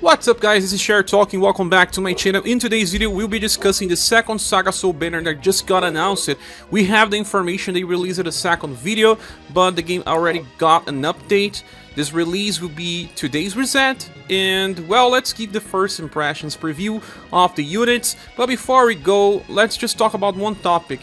What's up guys, this is Scher talking, welcome back to my channel. In today's video we'll be discussing the second SaGa Soul banner that just got announced. We have the information they released a second video, but the game already got an update. This release will be today's reset, and well, let's give the first impressions preview of the units. But before we go, let's just talk about one topic.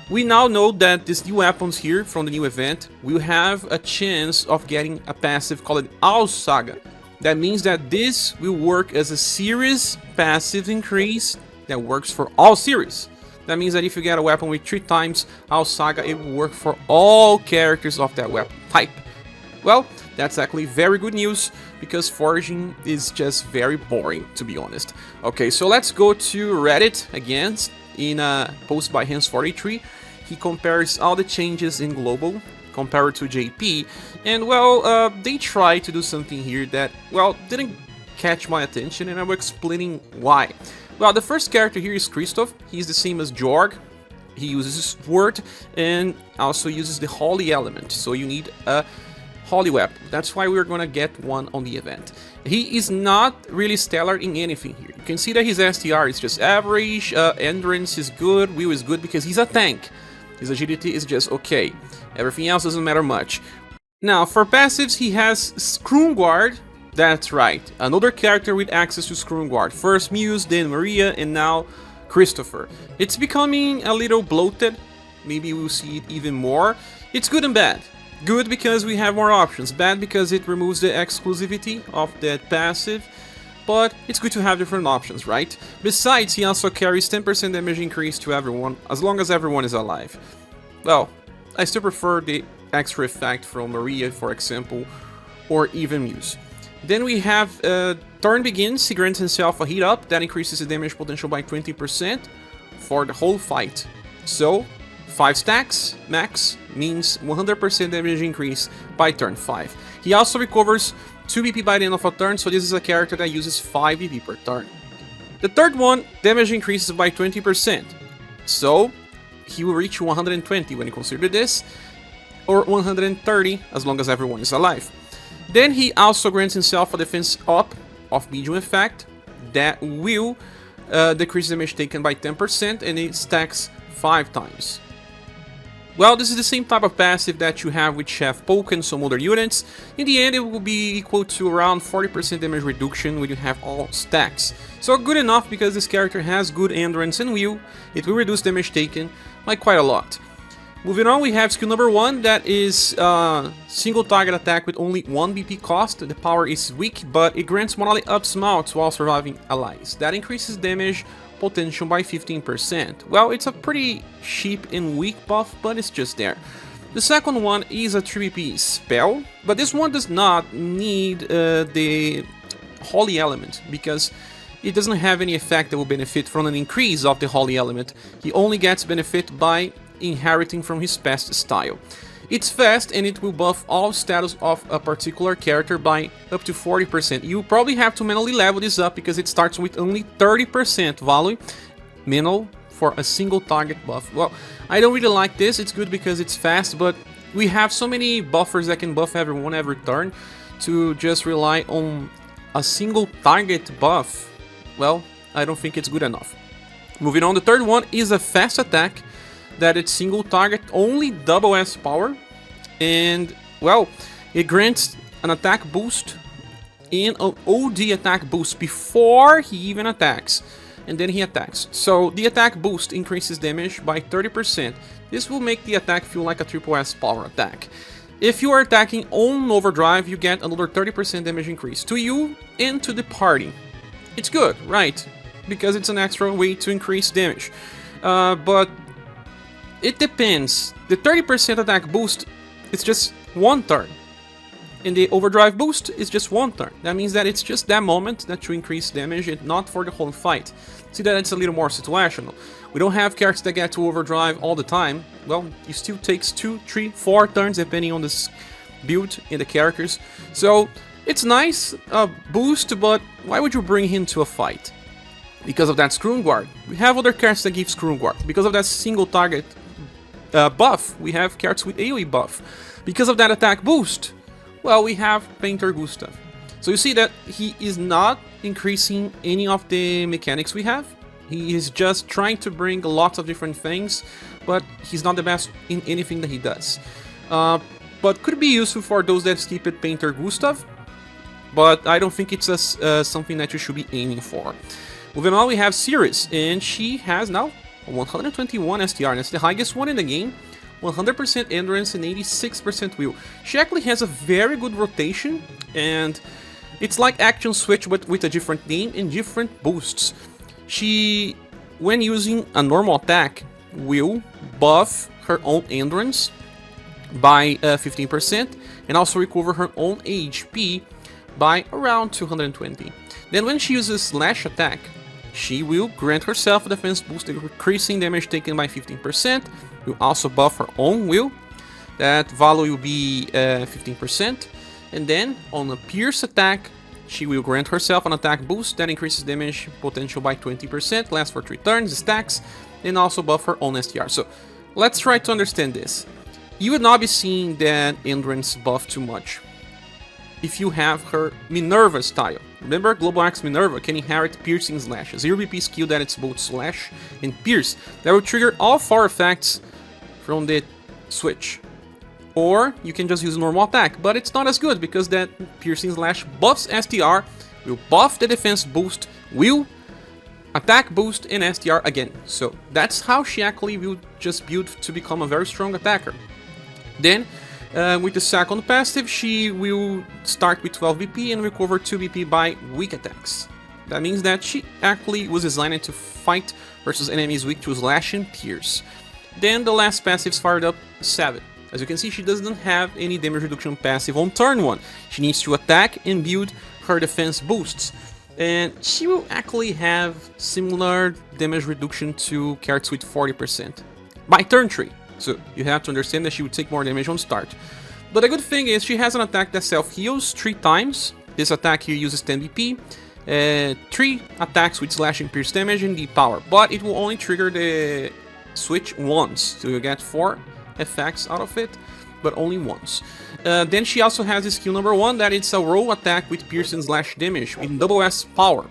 We now know that these new weapons here from the new event will have a chance of getting a passive called All SaGa. That means that this will work as a series passive increase that works for all series. That means that if you get a weapon with 3 times All SaGa, it will work for all characters of that weapon type. Well, that's actually very good news, because foraging is just very boring, to be honest. Okay, so let's go to Reddit again. In a post by Hans43, he compares all the changes in global compared to JP, and well, they tried to do something here that, well, didn't catch my attention, and I'm explaining why. Well, the first character here is Christoph. He's the same as Jorg. He uses sword and also uses the holy element, so you need a holy weapon. That's why we're gonna get one on the event. He is not really stellar in anything here. You can see that his STR is just average, endurance is good, will is good because he's a tank. His agility is just okay. Everything else doesn't matter much. Now, for passives, he has Scroomguard. That's right, another character with access to Scroomguard. First Muse, then Maria, and now Christopher. It's becoming a little bloated. Maybe we'll see it even more. It's good and bad. Good because we have more options. Bad because it removes the exclusivity of that passive. But it's good to have different options, right? Besides, he also carries 10% damage increase to everyone, as long as everyone is alive. Well, I still prefer the extra effect from Maria, for example, or even Muse. Then we have turn begins, he grants himself a heat up, that increases the damage potential by 20% for the whole fight. So, 5 stacks max means 100% damage increase by turn 5. He also recovers 2 BP by the end of a turn, so this is a character that uses 5 BP per turn. The third one, damage increases by 20%, so he will reach 120 when you consider this, or 130 as long as everyone is alive. Then he also grants himself a defense up of medium effect that will decrease damage taken by 10%, and it stacks 5 times. Well, this is the same type of passive that you have with Chef Poke and some other units. In the end, it will be equal to around 40% damage reduction when you have all stacks. So good enough, because this character has good endurance and will. It will reduce damage taken by quite a lot. Moving on, we have skill number 1, that is single target attack with only 1 BP cost. The power is weak, but it grants morale up smalls while surviving allies. That increases damage potential by 15%. Well, it's a pretty cheap and weak buff, but it's just there. The second one is a 3BP spell, but this one does not need the holy element, because it doesn't have any effect that will benefit from an increase of the holy element. He only gets benefit by inheriting from his past style. It's fast, and it will buff all status of a particular character by up to 40%. You probably have to manually level this up, because it starts with only 30% value manual for a single target buff. Well, I don't really like this. It's good because it's fast, but we have so many buffers that can buff everyone every turn. To just rely on a single target buff, well, I don't think it's good enough. Moving on, the third one is a fast attack that it's single target, only double S power, and well, it grants an attack boost and an OD attack boost before he even attacks, and then he attacks. So the attack boost increases damage by 30%. This will make the attack feel like a triple S power attack. If you are attacking on overdrive, you get another 30% damage increase to you and to the party. It's good, right? Because it's an extra way to increase damage. But it depends. The 30% attack boost is just 1 turn, and the overdrive boost is just 1 turn. That means that it's just that moment that you increase damage, and not for the whole fight. See that it's a little more situational. We don't have characters that get to overdrive all the time. Well, it still takes 2, 3, 4 turns depending on the build and the characters. So it's nice boost, but why would you bring him to a fight? Because of that Scroomguard. We have other characters that give Scroomguard. Because of that single target buff, we have characters with AoE buff. Because of that attack boost, well, we have Painter Gustav. So you see that he is not increasing any of the mechanics we have. He is just trying to bring lots of different things, but he's not the best in anything that he does. But could be useful for those that skip it Painter Gustav, but I don't think it's something that you should be aiming for. Moving on, we have Ceres, and she has now 121 STR, that's the highest one in the game, 100% endurance and 86% will. She actually has a very good rotation, and it's like Action Switch but with a different name and different boosts. She, when using a normal attack, will buff her own endurance by 15% and also recover her own HP by around 220. Then when she uses Slash attack, she will grant herself a defense boost, increasing damage taken by 15%. Will also buff her own will. That value will be 15%. And then on a Pierce attack, she will grant herself an attack boost that increases damage potential by 20%, lasts for 3 turns, stacks, and also buff her own STR. So let's try to understand this. You would not be seeing that endurance buff too much if you have her Minerva style. Remember, Global Axe Minerva can inherit Piercing Slash, a 0 BP skill that it's both Slash and Pierce, that will trigger all 4 effects from the switch. Or you can just use normal attack, but it's not as good because that Piercing Slash buffs STR, will buff the defense boost, will attack boost and STR again. So that's how she actually will just build to become a very strong attacker. Then with the second passive, she will start with 12 BP and recover 2 BP by weak attacks. That means that she actually was designed to fight versus enemies weak to Slash and Pierce. Then the last passive is fired up 7. As you can see, she doesn't have any damage reduction passive on turn 1. She needs to attack and build her defense boosts. And she will actually have similar damage reduction to cards with 40% by turn 3. So you have to understand that she would take more damage on start. But the good thing is she has an attack that self-heals 3 times. This attack here uses 10 BP. 3 attacks with Slash and Pierce damage and deep power. But it will only trigger the switch once. So you get 4 effects out of it, but only once. Then she also has the skill number 1, that it's a roll attack with Pierce and Slash damage in double S power.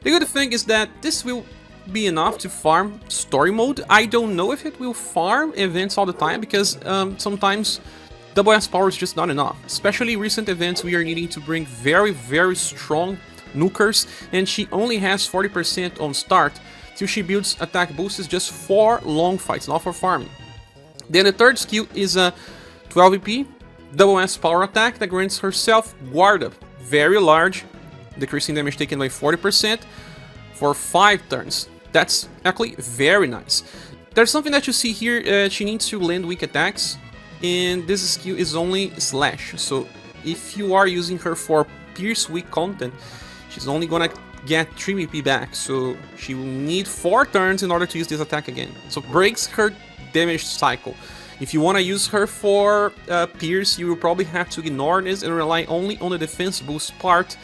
The good thing is that this will be enough to farm story mode. I don't know if it will farm events all the time, because sometimes double S power is just not enough. Especially recent events, we are needing to bring very, very strong nukers, and she only has 40% on start, till she builds attack boosts just for long fights, not for farming. Then the third skill is a 12 EP double S power attack that grants herself Guard Up, very large, decreasing damage taken by 40% for 5 turns. That's actually very nice. There's something that you see here, she needs to land weak attacks, and this skill is only Slash. So if you are using her for Pierce weak content, she's only gonna get 3 BP back, so she will need 4 turns in order to use this attack again. So breaks her damage cycle. If you want to use her for Pierce, you will probably have to ignore this and rely only on the defense boost part,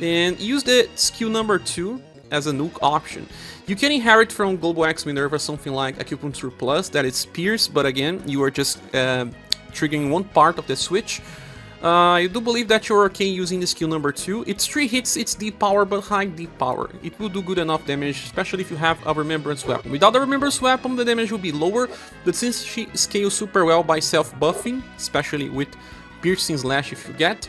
and use the skill number 2 as a nuke option. You can inherit from Global Axe Minerva something like Acupuncture Plus, that is Pierce, but again, you are just triggering one part of the switch. I do believe that you're okay using the skill number 2. It's 3 hits, it's deep power, but high deep power. It will do good enough damage, especially if you have a Remembrance Weapon. Without the Remembrance Weapon, the damage will be lower, but since she scales super well by self-buffing, especially with Piercing Slash if you get,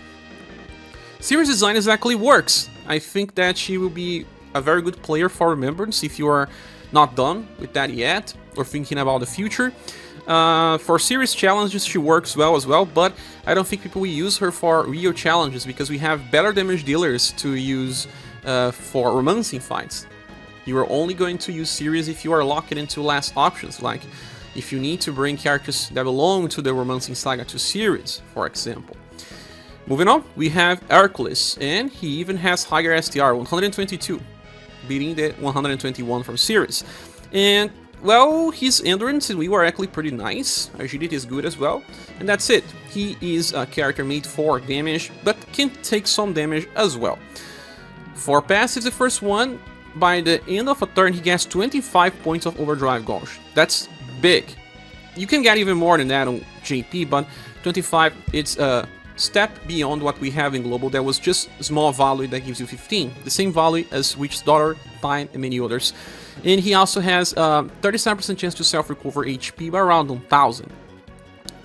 Ceres' design exactly works. I think that she will be a very good player for Remembrance if you are not done with that yet, or thinking about the future. For serious challenges she works well as well, but I don't think people will use her for real challenges because we have better damage dealers to use for romancing fights. You are only going to use Ceres if you are locked into last options, like if you need to bring characters that belong to the romancing saga to Ceres, for example. Moving on, we have Hercules, and he even has higher STR, 122, beating the 121 from Ceres. And well, his endurance and we were actually pretty nice, agility is good as well, and that's it. He is a character made for damage, but can take some damage as well. For passives, the first one, by the end of a turn he gets 25 points of Overdrive Gauge. That's big. You can get even more than that on JP, but 25, it's step beyond what we have in global that was just a small value that gives you 15, the same value as Witch's Daughter, Time, and many others. And he also has 37% chance to self-recover HP by around 1000.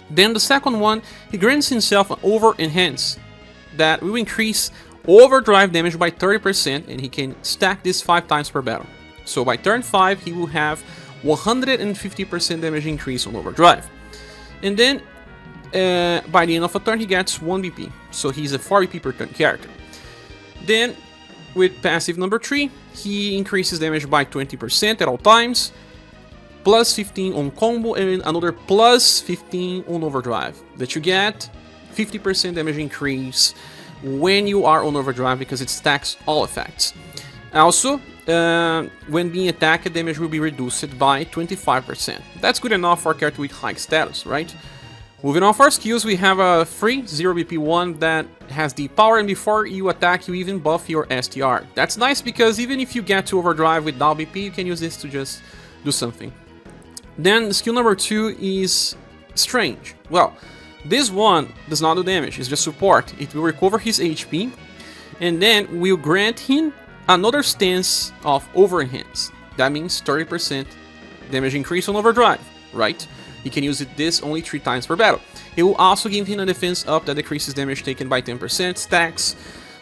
Then the second one, he grants himself an Over-Enhance that will increase overdrive damage by 30%, and he can stack this 5 times per battle. So by turn 5, he will have 150% damage increase on overdrive. And then by the end of a turn, he gets 1 BP, so he's a 4 BP per turn character. Then with passive number 3, he increases damage by 20% at all times, plus 15 on combo, and another plus 15 on overdrive, that you get 50% damage increase when you are on overdrive because it stacks all effects. Also, when being attacked, damage will be reduced by 25%. That's good enough for a character with high status, right? Moving on for skills, we have a free 0 BP one that has the power, and before you attack, you even buff your STR. That's nice because even if you get to overdrive without BP, you can use this to just do something. Then skill number 2 is Strange. Well, this one does not do damage, it's just support. It will recover his HP, and then will grant him another stance of Over-Enhance. That means 30% damage increase on overdrive, right? He can use this only 3 times per battle. It will also give him a defense up that decreases damage taken by 10%, stacks.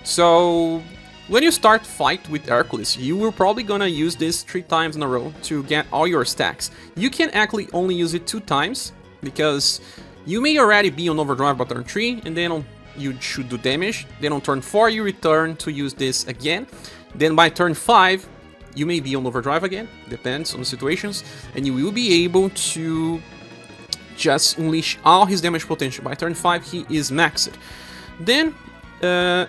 So when you start fight with Hercules, you will probably gonna use this 3 times in a row to get all your stacks. You can actually only use it 2 times, because you may already be on overdrive by turn 3, and then you should do damage. Then on turn 4, you return to use this again. Then by turn 5, you may be on overdrive again, depends on the situations, and you will be able to just unleash all his damage potential. By turn 5, he is maxed. Then,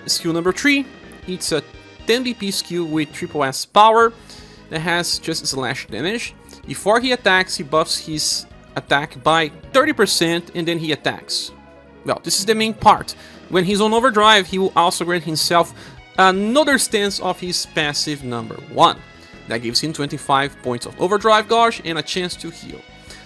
skill number 3, it's a 10 BP skill with triple S power that has just slash damage. Before he attacks, he buffs his attack by 30%, and then he attacks. Well, this is the main part. When he's on overdrive, he will also grant himself another stance of his passive number 1. That gives him 25 points of overdrive gauge and a chance to heal.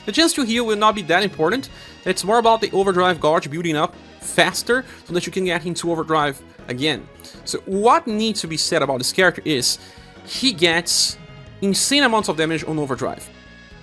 The chance to heal will not be that important. It's more about the overdrive gauge building up faster so that you can get into overdrive again. So what needs to be said about this character is he gets insane amounts of damage on overdrive.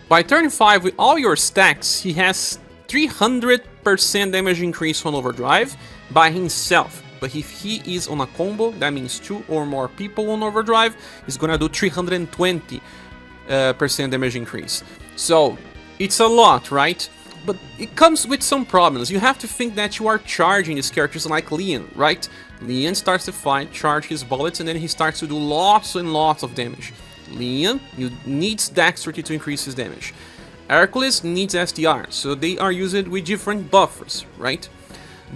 By turn 5, with all your stacks, he has 300% damage increase on overdrive by himself. But if he is on a combo, that means 2 or more people on overdrive, he's gonna do 320% damage increase. So it's a lot, right? But it comes with some problems. You have to think that you are charging these characters like Leon, right? Leon starts to fight, charge his bullets, and then he starts to do lots and lots of damage. Leon needs dexterity to increase his damage. Hercules needs SDR, so they are used with different buffers, right?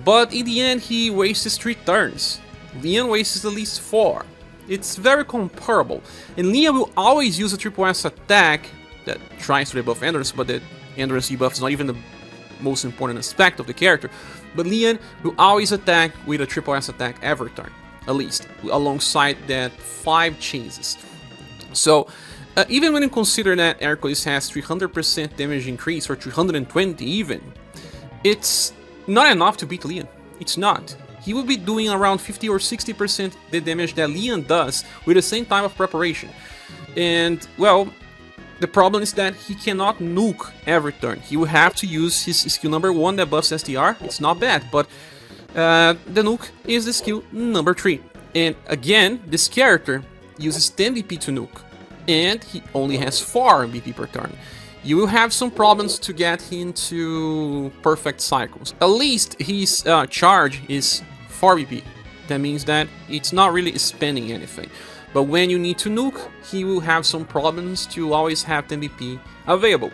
But in the end, he wastes 3 turns. Leon wastes at least 4. It's very comparable. And Leon will always use a triple S attack that tries to debuff endurance, but the endurance debuff is not even the most important aspect of the character. But Leon will always attack with a triple S attack every turn, at least, alongside that 5 chases. So even when you consider that Hercules has 300% damage increase, or 320 even, it's not enough to beat Leon. It's not. He will be doing around 50 or 60% the damage that Leon does with the same time of preparation. And, well, the problem is that he cannot nuke every turn. He will have to use his skill number 1 that buffs SDR. It's not bad, but the nuke is the skill number 3. And again, this character uses 10 BP to nuke, and he only has 4 BP per turn. You will have some problems to get into perfect cycles. At least his charge is 4 BP. That means that it's not really spending anything. But when you need to nuke, he will have some problems to always have 10 BP available.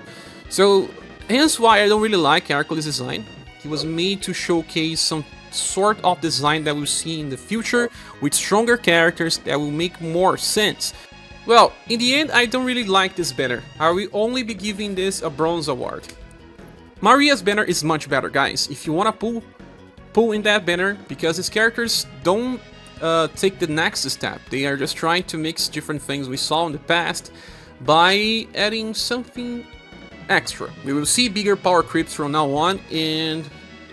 So hence why I don't really like Hercules' design. He was made to showcase some sort of design that we'll see in the future with stronger characters that will make more sense. Well, in the end, I don't really like this banner. I will only be giving this a bronze award. Maria's banner is much better, guys. If you wanna pull in that banner, because his characters don't take the next step. They are just trying to mix different things we saw in the past by adding something extra. We will see bigger power creeps from now on, and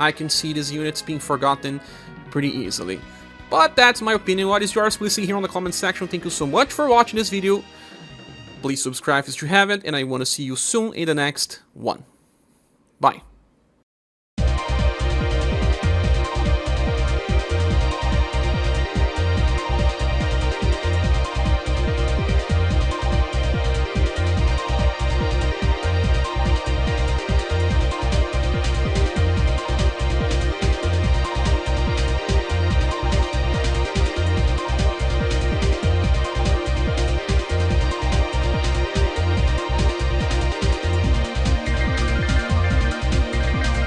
I can see these units being forgotten pretty easily. But that's my opinion. What is yours? Please see here on the comment section. Thank you so much for watching this video. Please subscribe if you haven't, and I want to see you soon in the next one. Bye.